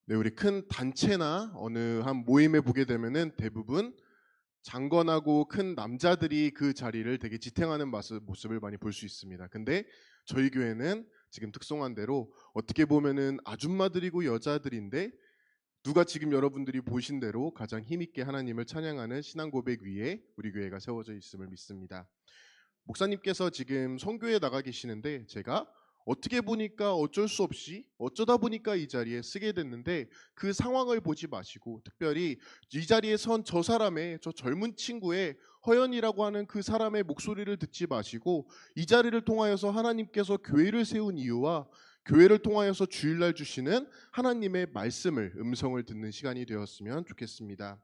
네, 우리 큰 단체나 어느 한 모임에 보게 되면은 대부분 장건하고 큰 남자들이 그 자리를 되게 지탱하는 모습을 많이 볼 수 있습니다. 근데 저희 교회는 지금 특성한 대로 어떻게 보면은 아줌마들이고 여자들인데 누가 지금 여러분들이 보신 대로 가장 힘있게 하나님을 찬양하는 신앙 고백 위에 우리 교회가 세워져 있음을 믿습니다. 목사님께서 지금 선교에 나가 계시는데 제가 어떻게 보니까 어쩔 수 없이 어쩌다 보니까 이 자리에 쓰게 됐는데 그 상황을 보지 마시고 특별히 이 자리에 선 저 사람의 저 젊은 친구의 허연이라고 하는 그 사람의 목소리를 듣지 마시고 이 자리를 통하여서 하나님께서 교회를 세운 이유와 교회를 통하여서 주일날 주시는 하나님의 말씀을 음성을 듣는 시간이 되었으면 좋겠습니다.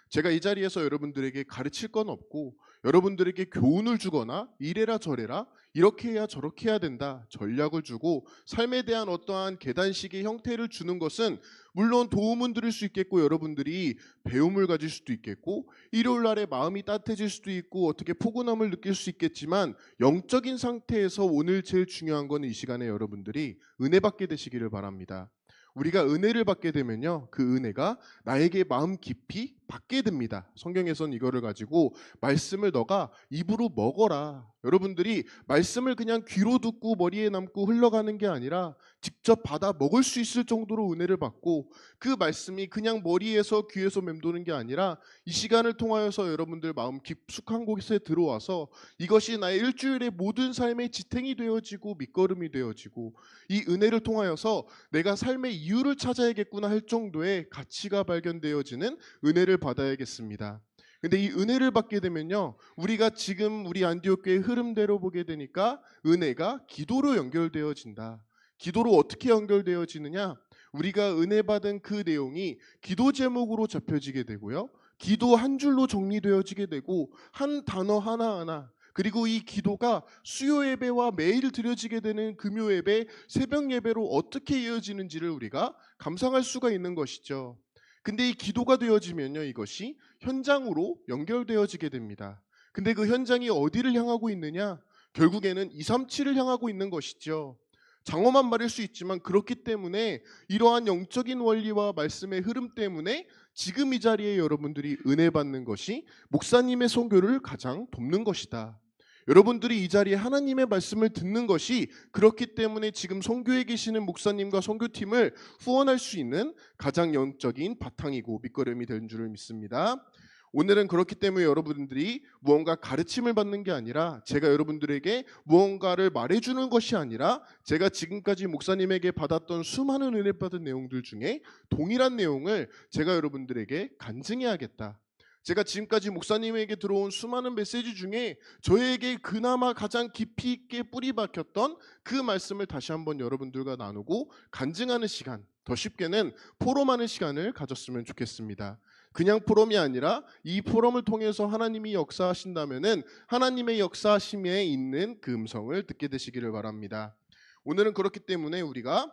제가 이 자리에서 여러분들에게 가르칠 건 없고 여러분들에게 교훈을 주거나 이래라 저래라 이렇게 해야 저렇게 해야 된다 전략을 주고 삶에 대한 어떠한 계단식의 형태를 주는 것은 물론 도움은 드릴 수 있겠고 여러분들이 배움을 가질 수도 있겠고 일요일 날에 마음이 따뜻해질 수도 있고 어떻게 포근함을 느낄 수 있겠지만 영적인 상태에서 오늘 제일 중요한 건 이 시간에 여러분들이 은혜 받게 되시기를 바랍니다. 우리가 은혜를 받게 되면요, 그 은혜가 나에게 마음 깊이 받게 됩니다. 성경에서는 이거를 가지고 말씀을 너가 입으로 먹어라. 여러분들이 말씀을 그냥 귀로 듣고 머리에 남고 흘러가는 게 아니라 직접 받아 먹을 수 있을 정도로 은혜를 받고 그 말씀이 그냥 머리에서 귀에서 맴도는 게 아니라 이 시간을 통하여서 여러분들 마음 깊숙한 곳에 들어와서 이것이 나의 일주일의 모든 삶의 지탱이 되어지고 밑거름이 되어지고 이 은혜를 통하여서 내가 삶의 이유를 찾아야겠구나 할 정도의 가치가 발견되어지는 은혜를 받아야겠습니다. 근데 이 은혜를 받게 되면요, 우리가 지금 우리 안디옥 교회 흐름대로 보게 되니까 은혜가 기도로 연결되어진다. 기도로 어떻게 연결되어지느냐? 우리가 은혜 받은 그 내용이 기도 제목으로 잡혀지게 되고요. 기도 한 줄로 정리되어지게 되고 한 단어 하나하나 그리고 이 기도가 수요 예배와 매일 드려지게 되는 금요 예배, 새벽 예배로 어떻게 이어지는지를 우리가 감상할 수가 있는 것이죠. 근데 이 기도가 되어지면요, 이것이 현장으로 연결되어지게 됩니다. 근데 그 현장이 어디를 향하고 있느냐? 결국에는 237을 향하고 있는 것이죠. 장엄한 말일 수 있지만 그렇기 때문에 이러한 영적인 원리와 말씀의 흐름 때문에 지금 이 자리에 여러분들이 은혜 받는 것이 목사님의 선교를 가장 돕는 것이다. 여러분들이 이 자리에 하나님의 말씀을 듣는 것이 그렇기 때문에 지금 선교에 계시는 목사님과 선교팀을 후원할 수 있는 가장 영적인 바탕이고 밑거름이 된 줄을 믿습니다. 오늘은 그렇기 때문에 여러분들이 무언가 가르침을 받는 게 아니라 제가 여러분들에게 무언가를 말해주는 것이 아니라 제가 지금까지 목사님에게 받았던 수많은 은혜 받은 내용들 중에 동일한 내용을 제가 여러분들에게 간증해야겠다. 제가 지금까지 목사님에게 들어온 수많은 메시지 중에 저에게 그나마 가장 깊이 있게 뿌리 박혔던 그 말씀을 다시 한번 여러분들과 나누고 간증하는 시간, 더 쉽게는 포럼하는 시간을 가졌으면 좋겠습니다. 그냥 포럼이 아니라 이 포럼을 통해서 하나님이 역사하신다면은 하나님의 역사하심에 있는 그 음성을 듣게 되시기를 바랍니다. 오늘은 그렇기 때문에 우리가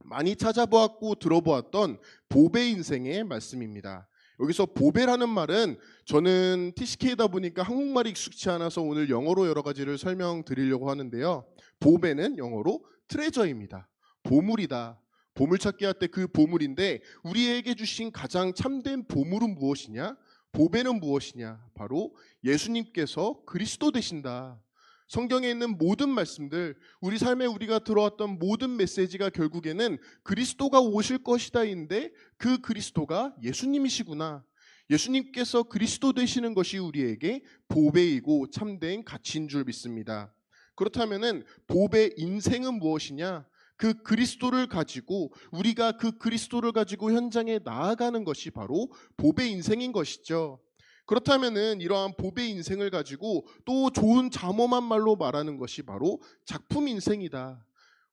많이 찾아보았고 들어보았던 보배 인생의 말씀입니다. 여기서 보배라는 말은 저는 TCK다 보니까 한국말이 익숙치 않아서 오늘 영어로 여러 가지를 설명드리려고 하는데요. 보배는 영어로 트레저입니다. 보물이다. 보물찾기 할 때 그 보물인데 우리에게 주신 가장 참된 보물은 무엇이냐? 보배는 무엇이냐? 바로 예수님께서 그리스도 되신다. 성경에 있는 모든 말씀들, 우리 삶에 우리가 들어왔던 모든 메시지가 결국에는 그리스도가 오실 것이다인데 그 그리스도가 예수님이시구나. 예수님께서 그리스도 되시는 것이 우리에게 보배이고 참된 가치인 줄 믿습니다. 그렇다면은 보배 인생은 무엇이냐? 그 그리스도를 가지고 우리가 그 그리스도를 가지고 현장에 나아가는 것이 바로 보배 인생인 것이죠. 그렇다면은 이러한 보배 인생을 가지고 또 좋은 잠엄한 말로 말하는 것이 바로 작품 인생이다.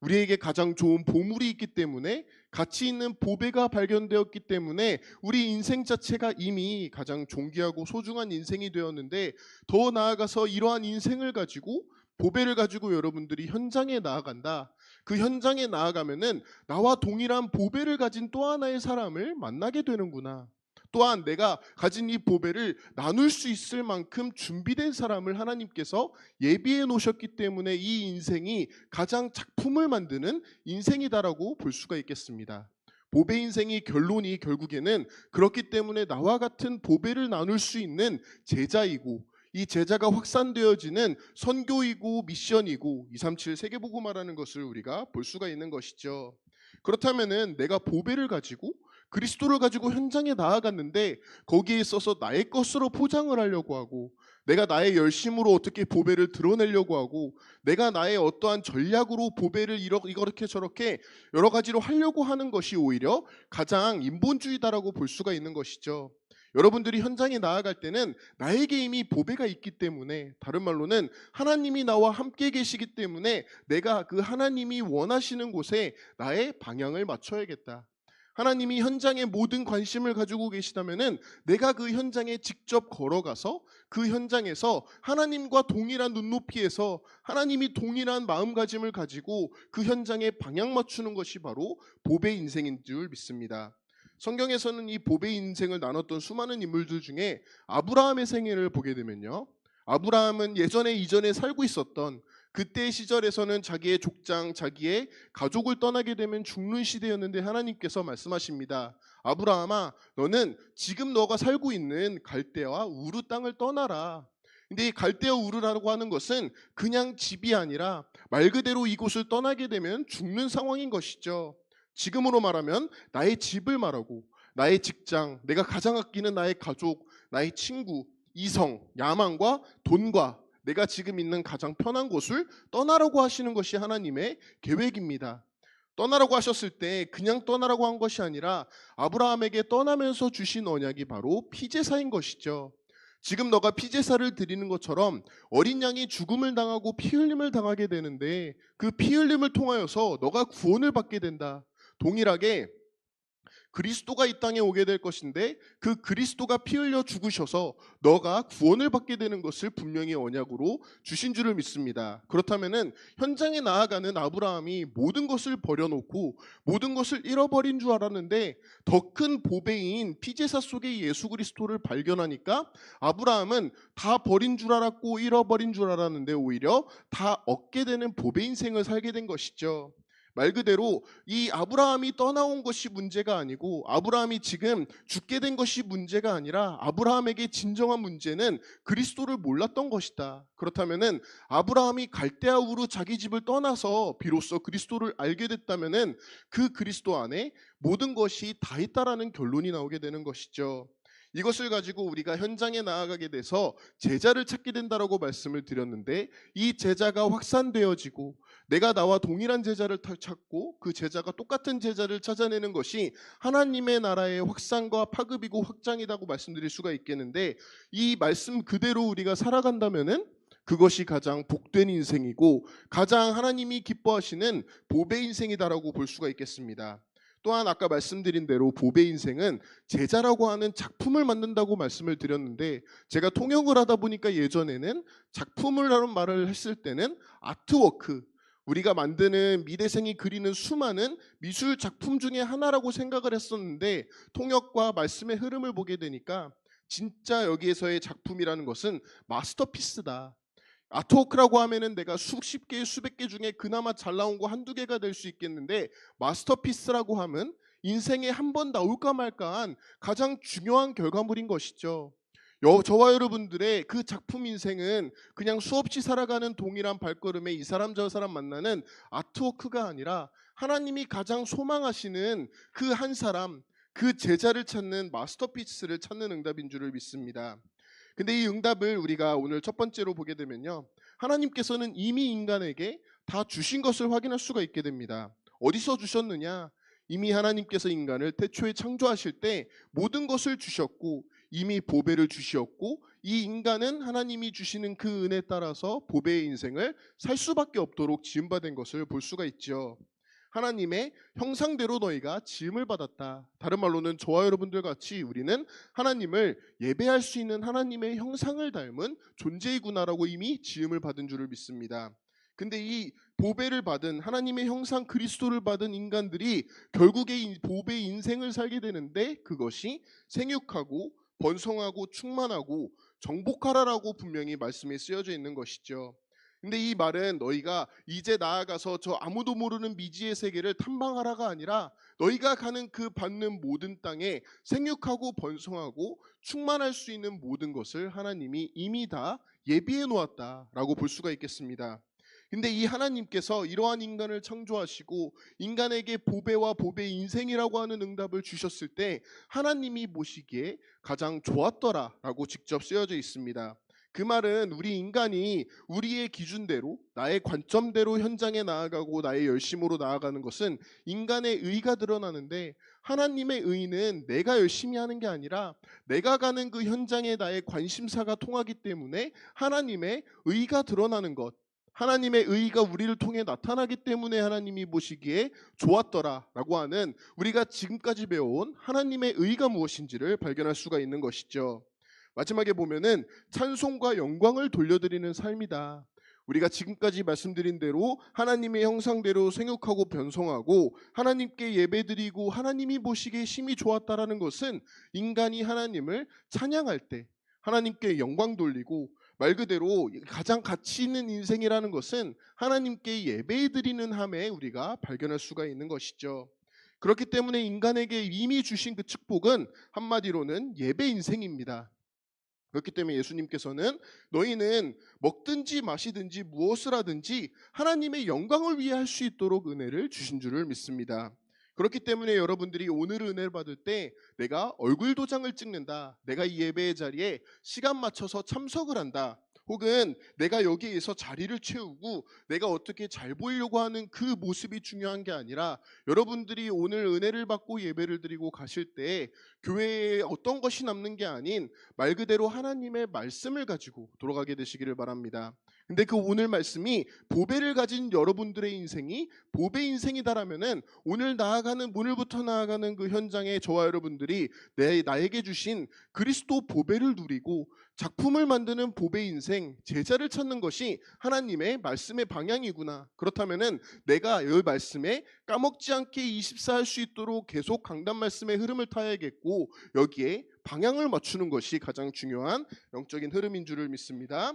우리에게 가장 좋은 보물이 있기 때문에 가치 있는 보배가 발견되었기 때문에 우리 인생 자체가 이미 가장 존귀하고 소중한 인생이 되었는데 더 나아가서 이러한 인생을 가지고 보배를 가지고 여러분들이 현장에 나아간다. 그 현장에 나아가면은 나와 동일한 보배를 가진 또 하나의 사람을 만나게 되는구나. 또한 내가 가진 이 보배를 나눌 수 있을 만큼 준비된 사람을 하나님께서 예비해 놓으셨기 때문에 이 인생이 가장 작품을 만드는 인생이다라고 볼 수가 있겠습니다. 보배 인생이 결론이 결국에는 그렇기 때문에 나와 같은 보배를 나눌 수 있는 제자이고, 이 제자가 확산되어지는 선교이고 미션이고 237 세계복음화라는 것을 우리가 볼 수가 있는 것이죠. 그렇다면은 내가 보배를 가지고 그리스도를 가지고 현장에 나아갔는데 거기에 있어서 나의 것으로 포장을 하려고 하고, 내가 나의 열심으로 어떻게 보배를 드러내려고 하고, 내가 나의 어떠한 전략으로 보배를 이렇게 저렇게 여러 가지로 하려고 하는 것이 오히려 가장 인본주의다라고 볼 수가 있는 것이죠. 여러분들이 현장에 나아갈 때는 나에게 이미 보배가 있기 때문에, 다른 말로는 하나님이 나와 함께 계시기 때문에 내가 그 하나님이 원하시는 곳에 나의 방향을 맞춰야겠다. 하나님이 현장에 모든 관심을 가지고 계시다면은 내가 그 현장에 직접 걸어가서 그 현장에서 하나님과 동일한 눈높이에서 하나님이 동일한 마음가짐을 가지고 그 현장에 방향 맞추는 것이 바로 보배 인생인 줄 믿습니다. 성경에서는 이 보배 인생을 나눴던 수많은 인물들 중에 아브라함의 생애를 보게 되면요, 아브라함은 예전에 이전에 살고 있었던 그때 시절에서는 자기의 족장, 자기의 가족을 떠나게 되면 죽는 시대였는데 하나님께서 말씀하십니다. 아브라함아, 너는 지금 너가 살고 있는 갈대아와 우르 땅을 떠나라. 근데 이 갈대아 우르라고 하는 것은 그냥 집이 아니라 말 그대로 이곳을 떠나게 되면 죽는 상황인 것이죠. 지금으로 말하면 나의 집을 말하고, 나의 직장, 내가 가장 아끼는 나의 가족, 나의 친구, 이성, 야망과 돈과 내가 지금 있는 가장 편한 곳을 떠나라고 하시는 것이 하나님의 계획입니다. 떠나라고 하셨을 때 그냥 떠나라고 한 것이 아니라 아브라함에게 떠나면서 주신 언약이 바로 피제사인 것이죠. 지금 너가 피제사를 드리는 것처럼 어린 양이 죽음을 당하고 피 흘림을 당하게 되는데 그 피 흘림을 통하여서 너가 구원을 받게 된다. 동일하게 그리스도가 이 땅에 오게 될 것인데 그 그리스도가 피 흘려 죽으셔서 너가 구원을 받게 되는 것을 분명히 언약으로 주신 줄을 믿습니다. 그렇다면은 현장에 나아가는 아브라함이 모든 것을 버려놓고 모든 것을 잃어버린 줄 알았는데 더 큰 보배인 피제사 속에 예수 그리스도를 발견하니까 아브라함은 다 버린 줄 알았고 잃어버린 줄 알았는데 오히려 다 얻게 되는 보배 인생을 살게 된 것이죠. 말 그대로 이 아브라함이 떠나온 것이 문제가 아니고 아브라함이 지금 죽게 된 것이 문제가 아니라 아브라함에게 진정한 문제는 그리스도를 몰랐던 것이다. 그렇다면은 아브라함이 갈대아 우르 자기 집을 떠나서 비로소 그리스도를 알게 됐다면은 그 그리스도 안에 모든 것이 다 있다라는 결론이 나오게 되는 것이죠. 이것을 가지고 우리가 현장에 나아가게 돼서 제자를 찾게 된다라고 말씀을 드렸는데, 이 제자가 확산되어지고 내가 나와 동일한 제자를 찾고 그 제자가 똑같은 제자를 찾아내는 것이 하나님의 나라의 확산과 파급이고 확장이라고 말씀드릴 수가 있겠는데, 이 말씀 그대로 우리가 살아간다면은 그것이 가장 복된 인생이고 가장 하나님이 기뻐하시는 보배 인생이다라고 볼 수가 있겠습니다. 또한 아까 말씀드린 대로 보배 인생은 제자라고 하는 작품을 만든다고 말씀을 드렸는데, 제가 통역을 하다 보니까 예전에는 작품을 하는 말을 했을 때는 아트워크, 우리가 만드는 미대생이 그리는 수많은 미술 작품 중에 하나라고 생각을 했었는데, 통역과 말씀의 흐름을 보게 되니까 진짜 여기에서의 작품이라는 것은 마스터피스다. 아트워크라고 하면은 내가 수십 개, 수백 개 중에 그나마 잘 나온 거 한두 개가 될 수 있겠는데, 마스터피스라고 하면 인생에 한 번 나올까 말까한 가장 중요한 결과물인 것이죠. 저와 여러분들의 그 작품 인생은 그냥 수없이 살아가는 동일한 발걸음에 이 사람 저 사람 만나는 아트워크가 아니라 하나님이 가장 소망하시는 그 한 사람, 그 제자를 찾는 마스터피스를 찾는 응답인 줄을 믿습니다. 근데 이 응답을 우리가 오늘 첫 번째로 보게 되면요, 하나님께서는 이미 인간에게 다 주신 것을 확인할 수가 있게 됩니다. 어디서 주셨느냐? 이미 하나님께서 인간을 태초에 창조하실 때 모든 것을 주셨고 이미 보배를 주시었고, 이 인간은 하나님이 주시는 그 은혜에 따라서 보배의 인생을 살 수밖에 없도록 지음받은 것을 볼 수가 있죠. 하나님의 형상대로 너희가 지음을 받았다. 다른 말로는 저와 여러분들 같이 우리는 하나님을 예배할 수 있는 하나님의 형상을 닮은 존재이구나라고 이미 지음을 받은 줄을 믿습니다. 근데 이 보배를 받은 하나님의 형상 그리스도를 받은 인간들이 결국에 이 보배의 인생을 살게 되는데, 그것이 생육하고 번성하고 충만하고 정복하라라고 분명히 말씀에 쓰여져 있는 것이죠. 근데 이 말은 너희가 이제 나아가서 저 아무도 모르는 미지의 세계를 탐방하라가 아니라 너희가 가는 그 받는 모든 땅에 생육하고 번성하고 충만할 수 있는 모든 것을 하나님이 이미 다 예비해 놓았다라고 볼 수가 있겠습니다. 근데 이 하나님께서 이러한 인간을 창조하시고 인간에게 보배와 보배 인생이라고 하는 응답을 주셨을 때 하나님이 보시기에 가장 좋았더라라고 직접 쓰여져 있습니다. 그 말은 우리 인간이 우리의 기준대로 나의 관점대로 현장에 나아가고 나의 열심으로 나아가는 것은 인간의 의가 드러나는데, 하나님의 의는 내가 열심히 하는 게 아니라 내가 가는 그 현장에 나의 관심사가 통하기 때문에 하나님의 의가 드러나는 것, 하나님의 의가 우리를 통해 나타나기 때문에 하나님이 보시기에 좋았더라라고 하는, 우리가 지금까지 배워온 하나님의 의가 무엇인지를 발견할 수가 있는 것이죠. 마지막에 보면은 찬송과 영광을 돌려드리는 삶이다. 우리가 지금까지 말씀드린 대로 하나님의 형상대로 생육하고 변성하고 하나님께 예배드리고 하나님이 보시기에 심히 좋았다라는 것은 인간이 하나님을 찬양할 때 하나님께 영광 돌리고, 말 그대로 가장 가치 있는 인생이라는 것은 하나님께 예배드리는 함에 우리가 발견할 수가 있는 것이죠. 그렇기 때문에 인간에게 이미 주신 그 축복은 한마디로는 예배 인생입니다. 그렇기 때문에 예수님께서는 너희는 먹든지 마시든지 무엇을 하든지 하나님의 영광을 위해 할 수 있도록 은혜를 주신 줄을 믿습니다. 그렇기 때문에 여러분들이 오늘 은혜를 받을 때 내가 얼굴 도장을 찍는다, 내가 이 예배의 자리에 시간 맞춰서 참석을 한다, 혹은 내가 여기에서 자리를 채우고 내가 어떻게 잘 보이려고 하는 그 모습이 중요한 게 아니라, 여러분들이 오늘 은혜를 받고 예배를 드리고 가실 때 교회에 어떤 것이 남는 게 아닌 말 그대로 하나님의 말씀을 가지고 돌아가게 되시기를 바랍니다. 근데 그 오늘 말씀이 보배를 가진 여러분들의 인생이 보배 인생이다라면은 오늘 나아가는, 오늘부터 나아가는 그 현장에 저와 여러분들이 나에게 주신 그리스도 보배를 누리고 작품을 만드는 보배 인생, 제자를 찾는 것이 하나님의 말씀의 방향이구나. 그렇다면은 내가 이 말씀에 까먹지 않게 24할 수 있도록 계속 강단 말씀의 흐름을 타야겠고, 여기에 방향을 맞추는 것이 가장 중요한 영적인 흐름인 줄을 믿습니다.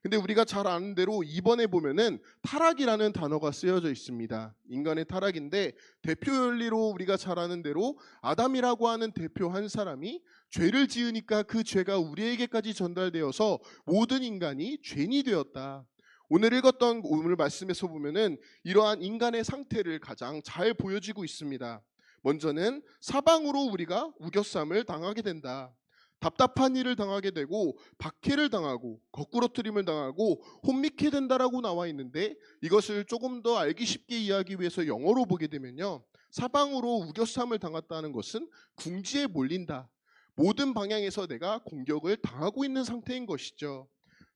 근데 우리가 잘 아는 대로 2번에 보면은 타락이라는 단어가 쓰여져 있습니다. 인간의 타락인데, 대표 원리로 우리가 잘 아는 대로 아담이라고 하는 대표 한 사람이 죄를 지으니까 그 죄가 우리에게까지 전달되어서 모든 인간이 죄인이 되었다. 오늘 읽었던 오늘 말씀에서 보면은 이러한 인간의 상태를 가장 잘 보여지고 있습니다. 먼저는 사방으로 우리가 우겨쌈을 당하게 된다. 답답한 일을 당하게 되고 박해를 당하고 거꾸러뜨림을 당하고 혼미케 된다라고 나와 있는데, 이것을 조금 더 알기 쉽게 이해하기 위해서 영어로 보게 되면요, 사방으로 우겨쌈을 당했다는 것은 궁지에 몰린다, 모든 방향에서 내가 공격을 당하고 있는 상태인 것이죠.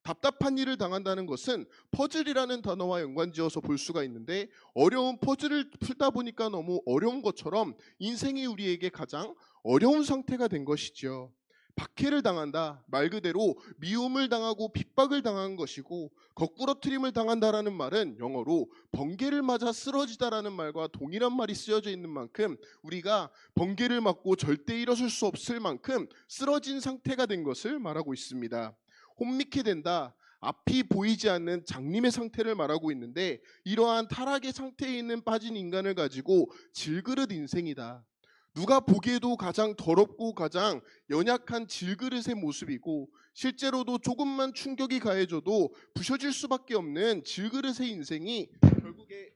답답한 일을 당한다는 것은 퍼즐이라는 단어와 연관지어서 볼 수가 있는데, 어려운 퍼즐을 풀다 보니까 너무 어려운 것처럼 인생이 우리에게 가장 어려운 상태가 된 것이죠. 박해를 당한다, 말 그대로 미움을 당하고 핍박을 당한 것이고, 거꾸러뜨림을 당한다라는 말은 영어로 번개를 맞아 쓰러지다라는 말과 동일한 말이 쓰여져 있는 만큼, 우리가 번개를 맞고 절대 일어설 수 없을 만큼 쓰러진 상태가 된 것을 말하고 있습니다. 혼미케 된다, 앞이 보이지 않는 장님의 상태를 말하고 있는데, 이러한 타락의 상태에 있는 빠진 인간을 가지고 질그릇 인생이다. 누가 보기에도 가장 더럽고 가장 연약한 질그릇의 모습이고, 실제로도 조금만 충격이 가해져도 부셔질 수밖에 없는 질그릇의 인생이 결국에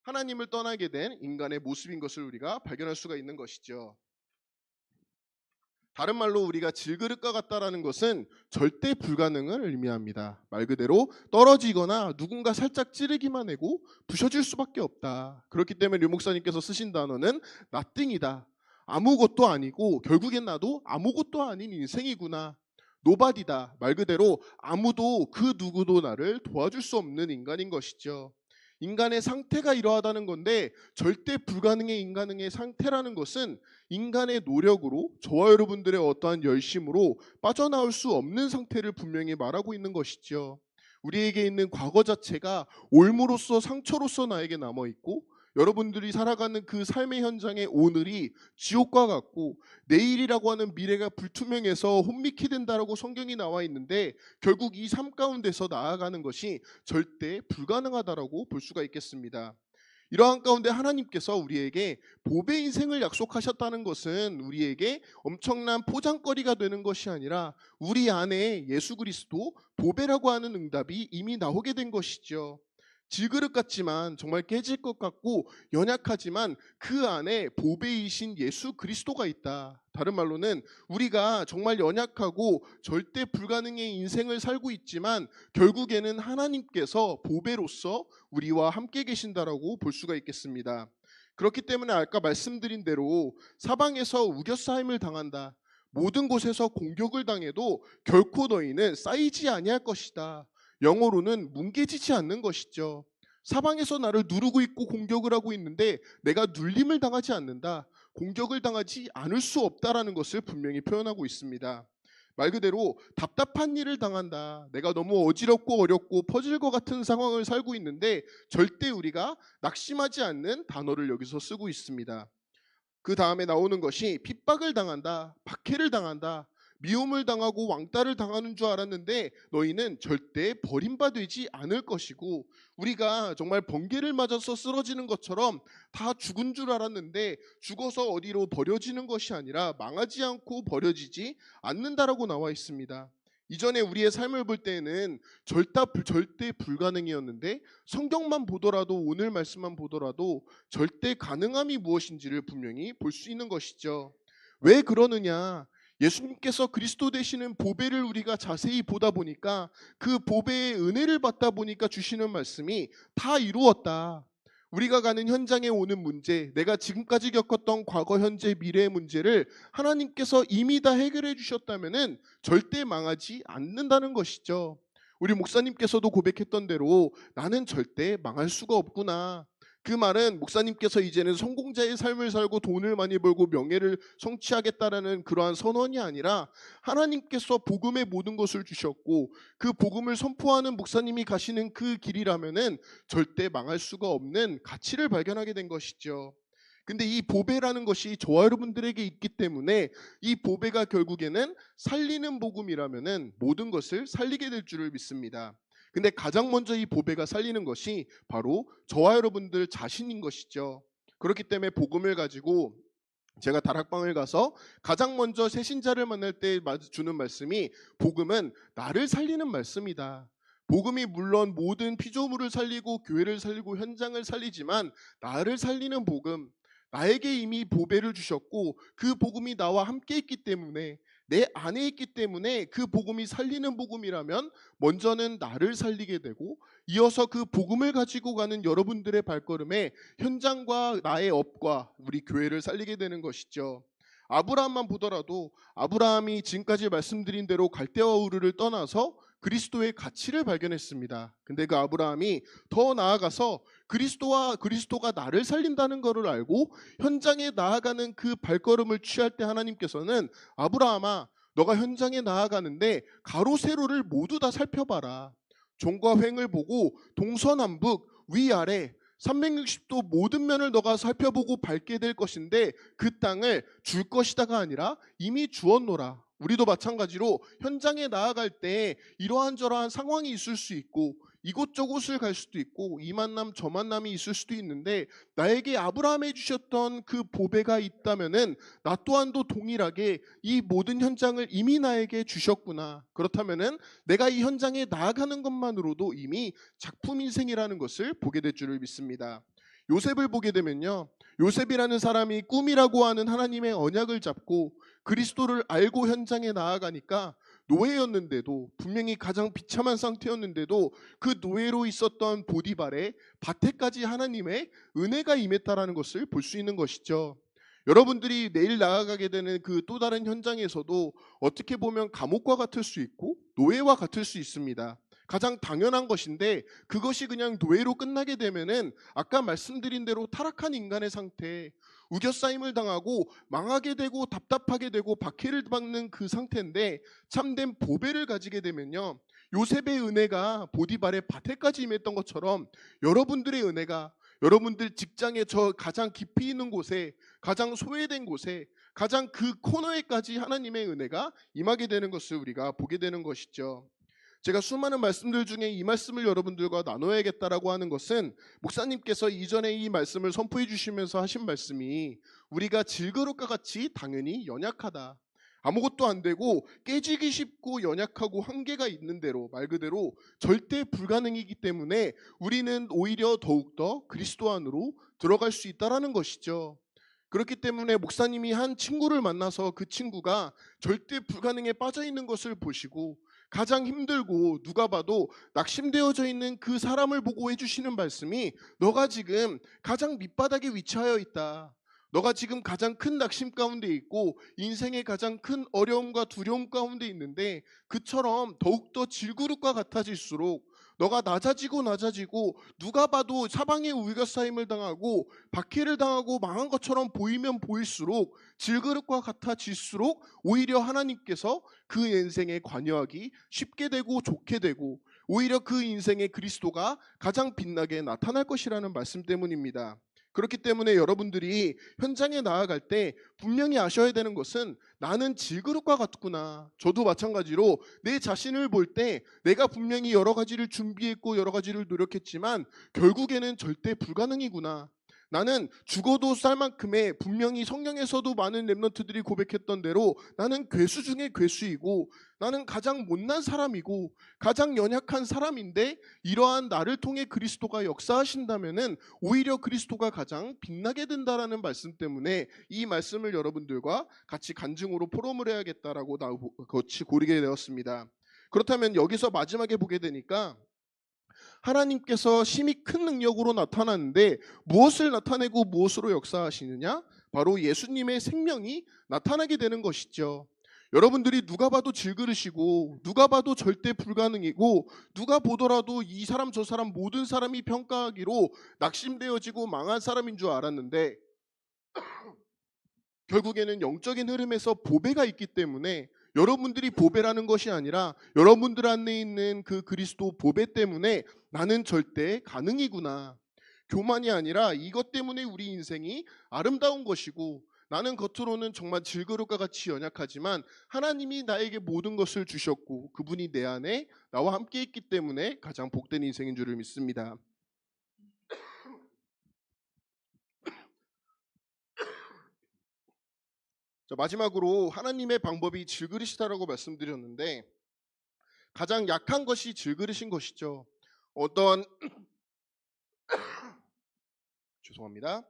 하나님을 떠나게 된 인간의 모습인 것을 우리가 발견할 수가 있는 것이죠. 다른 말로 우리가 질그릇과 같다라는 것은 절대 불가능을 의미합니다. 말 그대로 떨어지거나 누군가 살짝 찌르기만 하고 부셔질 수밖에 없다. 그렇기 때문에 류 목사님께서 쓰신 단어는 nothing이다. 아무것도 아니고 결국엔 나도 아무것도 아닌 인생이구나. 노바디다. 말 그대로 아무도 그 누구도 나를 도와줄 수 없는 인간인 것이죠. 인간의 상태가 이러하다는 건데, 절대 불가능의 인간의 상태라는 것은 인간의 노력으로, 저와 여러분들의 어떠한 열심으로 빠져나올 수 없는 상태를 분명히 말하고 있는 것이죠. 우리에게 있는 과거 자체가 올무로서 상처로서 나에게 남아있고, 여러분들이 살아가는 그 삶의 현장의 오늘이 지옥과 같고 내일이라고 하는 미래가 불투명해서 혼미케 된다라고 성경이 나와 있는데 결국 이 삶 가운데서 나아가는 것이 절대 불가능하다라고 볼 수가 있겠습니다. 이러한 가운데 하나님께서 우리에게 보배 인생을 약속하셨다는 것은 우리에게 엄청난 포장거리가 되는 것이 아니라 우리 안에 예수 그리스도 보배라고 하는 응답이 이미 나오게 된 것이죠. 질그릇 같지만 정말 깨질 것 같고 연약하지만 그 안에 보배이신 예수 그리스도가 있다. 다른 말로는 우리가 정말 연약하고 절대 불가능의 인생을 살고 있지만 결국에는 하나님께서 보배로서 우리와 함께 계신다라고 볼 수가 있겠습니다. 그렇기 때문에 아까 말씀드린 대로 사방에서 우겨싸임을 당한다. 모든 곳에서 공격을 당해도 결코 너희는 쌓이지 아니할 것이다. 영어로는 뭉개지지 않는 것이죠. 사방에서 나를 누르고 있고 공격을 하고 있는데 내가 눌림을 당하지 않는다. 공격을 당하지 않을 수 없다라는 것을 분명히 표현하고 있습니다. 말 그대로 답답한 일을 당한다. 내가 너무 어지럽고 어렵고 퍼즐 것 같은 상황을 살고 있는데 절대 우리가 낙심하지 않는 단어를 여기서 쓰고 있습니다. 그 다음에 나오는 것이 핍박을 당한다, 박해를 당한다, 미움을 당하고 왕따를 당하는 줄 알았는데 너희는 절대 버림받지 않을 것이고 우리가 정말 번개를 맞아서 쓰러지는 것처럼 다 죽은 줄 알았는데 죽어서 어디로 버려지는 것이 아니라 망하지 않고 버려지지 않는다라고 나와 있습니다. 이전에 우리의 삶을 볼 때에는 절대 불가능이었는데 성경만 보더라도 오늘 말씀만 보더라도 절대 가능함이 무엇인지를 분명히 볼 수 있는 것이죠. 왜 그러느냐? 예수님께서 그리스도 되시는 보배를 우리가 자세히 보다 보니까 그 보배의 은혜를 받다 보니까 주시는 말씀이 다 이루었다. 우리가 가는 현장에 오는 문제, 내가 지금까지 겪었던 과거, 현재, 미래의 문제를 하나님께서 이미 다 해결해 주셨다면은 절대 망하지 않는다는 것이죠. 우리 목사님께서도 고백했던 대로 나는 절대 망할 수가 없구나. 그 말은 목사님께서 이제는 성공자의 삶을 살고 돈을 많이 벌고 명예를 성취하겠다라는 그러한 선언이 아니라 하나님께서 복음의 모든 것을 주셨고 그 복음을 선포하는 목사님이 가시는 그 길이라면은 절대 망할 수가 없는 가치를 발견하게 된 것이죠. 근데 이 보배라는 것이 저와 여러분들에게 있기 때문에 이 보배가 결국에는 살리는 복음이라면은 모든 것을 살리게 될 줄을 믿습니다. 근데 가장 먼저 이 보배가 살리는 것이 바로 저와 여러분들 자신인 것이죠. 그렇기 때문에 복음을 가지고 제가 다락방을 가서 가장 먼저 새신자를 만날 때 주는 말씀이 복음은 나를 살리는 말씀이다. 복음이 물론 모든 피조물을 살리고 교회를 살리고 현장을 살리지만 나를 살리는 복음, 나에게 이미 보배를 주셨고 그 복음이 나와 함께 있기 때문에 내 안에 있기 때문에 그 복음이 살리는 복음이라면 먼저는 나를 살리게 되고 이어서 그 복음을 가지고 가는 여러분들의 발걸음에 현장과 나의 업과 우리 교회를 살리게 되는 것이죠. 아브라함만 보더라도 아브라함이 지금까지 말씀드린 대로 갈대와 우르를 떠나서 그리스도의 가치를 발견했습니다. 근데 그 아브라함이 더 나아가서 그리스도가 나를 살린다는 것을 알고 현장에 나아가는 그 발걸음을 취할 때 하나님께서는 아브라함아 너가 현장에 나아가는데 가로 세로를 모두 다 살펴봐라. 종과 횡을 보고 동서남북 위아래 360도 모든 면을 너가 살펴보고 밟게 될 것인데 그 땅을 줄 것이다가 아니라 이미 주었노라. 우리도 마찬가지로 현장에 나아갈 때 이러한 저러한 상황이 있을 수 있고 이곳저곳을 갈 수도 있고 이 만남 저 만남이 있을 수도 있는데 나에게 아브라함이 주셨던 그 보배가 있다면은 나 또한도 동일하게 이 모든 현장을 이미 나에게 주셨구나. 그렇다면은 내가 이 현장에 나아가는 것만으로도 이미 작품 인생이라는 것을 보게 될 줄을 믿습니다. 요셉을 보게 되면요. 요셉이라는 사람이 꿈이라고 하는 하나님의 언약을 잡고 그리스도를 알고 현장에 나아가니까 노예였는데도 분명히 가장 비참한 상태였는데도 그 노예로 있었던 보디발의 밭에까지 하나님의 은혜가 임했다라는 것을 볼 수 있는 것이죠. 여러분들이 내일 나아가게 되는 그 또 다른 현장에서도 어떻게 보면 감옥과 같을 수 있고 노예와 같을 수 있습니다. 가장 당연한 것인데 그것이 그냥 노예로 끝나게 되면은 아까 말씀드린 대로 타락한 인간의 상태, 우겨싸임을 당하고 망하게 되고 답답하게 되고 박해를 받는 그 상태인데 참된 보배를 가지게 되면요. 요셉의 은혜가 보디발의 밭에까지 임했던 것처럼 여러분들의 은혜가 여러분들 직장의 저 가장 깊이 있는 곳에, 가장 소외된 곳에, 가장 그 코너에까지 하나님의 은혜가 임하게 되는 것을 우리가 보게 되는 것이죠. 제가 수많은 말씀들 중에 이 말씀을 여러분들과 나눠야겠다라고 하는 것은, 목사님께서 이전에 이 말씀을 선포해 주시면서 하신 말씀이 우리가 질그릇과 같이 당연히 연약하다, 아무것도 안 되고 깨지기 쉽고 연약하고 한계가 있는 대로, 말 그대로 절대 불가능이기 때문에 우리는 오히려 더욱더 그리스도 안으로 들어갈 수 있다라는 것이죠. 그렇기 때문에 목사님이 한 친구를 만나서 그 친구가 절대 불가능에 빠져 있는 것을 보시고 가장 힘들고 누가 봐도 낙심되어져 있는 그 사람을 보고 해주시는 말씀이, 너가 지금 가장 밑바닥에 위치하여 있다, 너가 지금 가장 큰 낙심 가운데 있고 인생의 가장 큰 어려움과 두려움 가운데 있는데, 그처럼 더욱더 질그릇과 같아질수록 너가 낮아지고 누가 봐도 사방에 우리가 쌓임을 당하고 박해를 당하고 망한 것처럼 보이면 보일수록, 질그릇과 같아질수록 오히려 하나님께서 그 인생에 관여하기 쉽게 되고 좋게 되고, 오히려 그 인생의 그리스도가 가장 빛나게 나타날 것이라는 말씀 때문입니다. 그렇기 때문에 여러분들이 현장에 나아갈 때 분명히 아셔야 되는 것은, 나는 질그릇과 같구나. 저도 마찬가지로 내 자신을 볼 때 내가 분명히 여러 가지를 준비했고 여러 가지를 노력했지만 결국에는 절대 불가능이구나. 나는 죽어도 쌀 만큼의, 분명히 성경에서도 많은 렘넌트들이 고백했던 대로 나는 괴수 중에 괴수이고 나는 가장 못난 사람이고 가장 연약한 사람인데, 이러한 나를 통해 그리스도가 역사하신다면은 오히려 그리스도가 가장 빛나게 된다라는 말씀 때문에 이 말씀을 여러분들과 같이 간증으로 포럼을 해야겠다라고 같이 고르게 되었습니다. 그렇다면 여기서 마지막에 보게 되니까, 하나님께서 심히 큰 능력으로 나타나는데 무엇을 나타내고 무엇으로 역사하시느냐? 바로 예수님의 생명이 나타나게 되는 것이죠. 여러분들이 누가 봐도 질그릇이고 누가 봐도 절대 불가능이고 누가 보더라도 이 사람 저 사람 모든 사람이 평가하기로 낙심되어지고 망한 사람인 줄 알았는데, 결국에는 영적인 흐름에서 보배가 있기 때문에, 여러분들이 보배라는 것이 아니라 여러분들 안에 있는 그 그리스도 보배 때문에 나는 절대 가능이구나, 교만이 아니라 이것 때문에 우리 인생이 아름다운 것이고, 나는 겉으로는 정말 질그릇과 같이 연약하지만 하나님이 나에게 모든 것을 주셨고 그분이 내 안에 나와 함께 있기 때문에 가장 복된 인생인 줄을 믿습니다. 자, 마지막으로 하나님의 방법이 질그릇이다라고 말씀드렸는데, 가장 약한 것이 질그릇인 것이죠. 어떤 죄송합니다.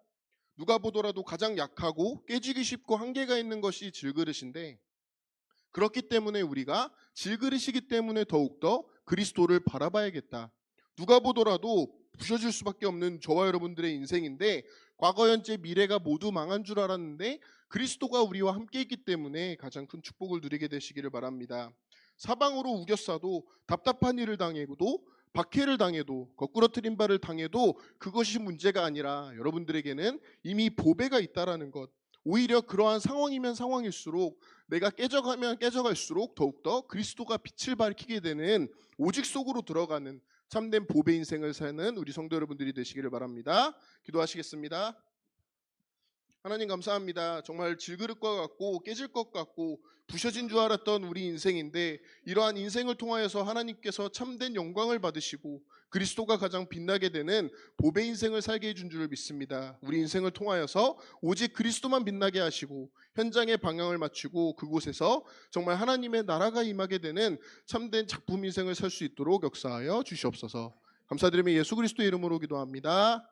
누가 보더라도 가장 약하고 깨지기 쉽고 한계가 있는 것이 질그릇인데, 그렇기 때문에 우리가 질그릇이기 때문에 더욱더 그리스도를 바라봐야겠다. 누가 보더라도 부셔질 수밖에 없는 저와 여러분들의 인생인데, 과거 현재 미래가 모두 망한 줄 알았는데 그리스도가 우리와 함께 있기 때문에 가장 큰 축복을 누리게 되시기를 바랍니다. 사방으로 우겨싸도, 답답한 일을 당해도, 박해를 당해도, 거꾸러뜨린 바를 당해도 그것이 문제가 아니라 여러분들에게는 이미 보배가 있다라는 것. 오히려 그러한 상황이면 상황일수록, 내가 깨져가면 깨져갈수록 더욱더 그리스도가 빛을 밝히게 되는 오직 속으로 들어가는 참된 보배 인생을 사는 우리 성도 여러분들이 되시기를 바랍니다. 기도하시겠습니다. 하나님 감사합니다. 정말 질그릇과 같고 깨질 것 같고 부셔진 줄 알았던 우리 인생인데, 이러한 인생을 통하여서 하나님께서 참된 영광을 받으시고 그리스도가 가장 빛나게 되는 보배 인생을 살게 해준 줄을 믿습니다. 우리 인생을 통하여서 오직 그리스도만 빛나게 하시고 현장의 방향을 맞추고 그곳에서 정말 하나님의 나라가 임하게 되는 참된 작품 인생을 살 수 있도록 역사하여 주시옵소서. 감사드리며 예수 그리스도의 이름으로 기도합니다.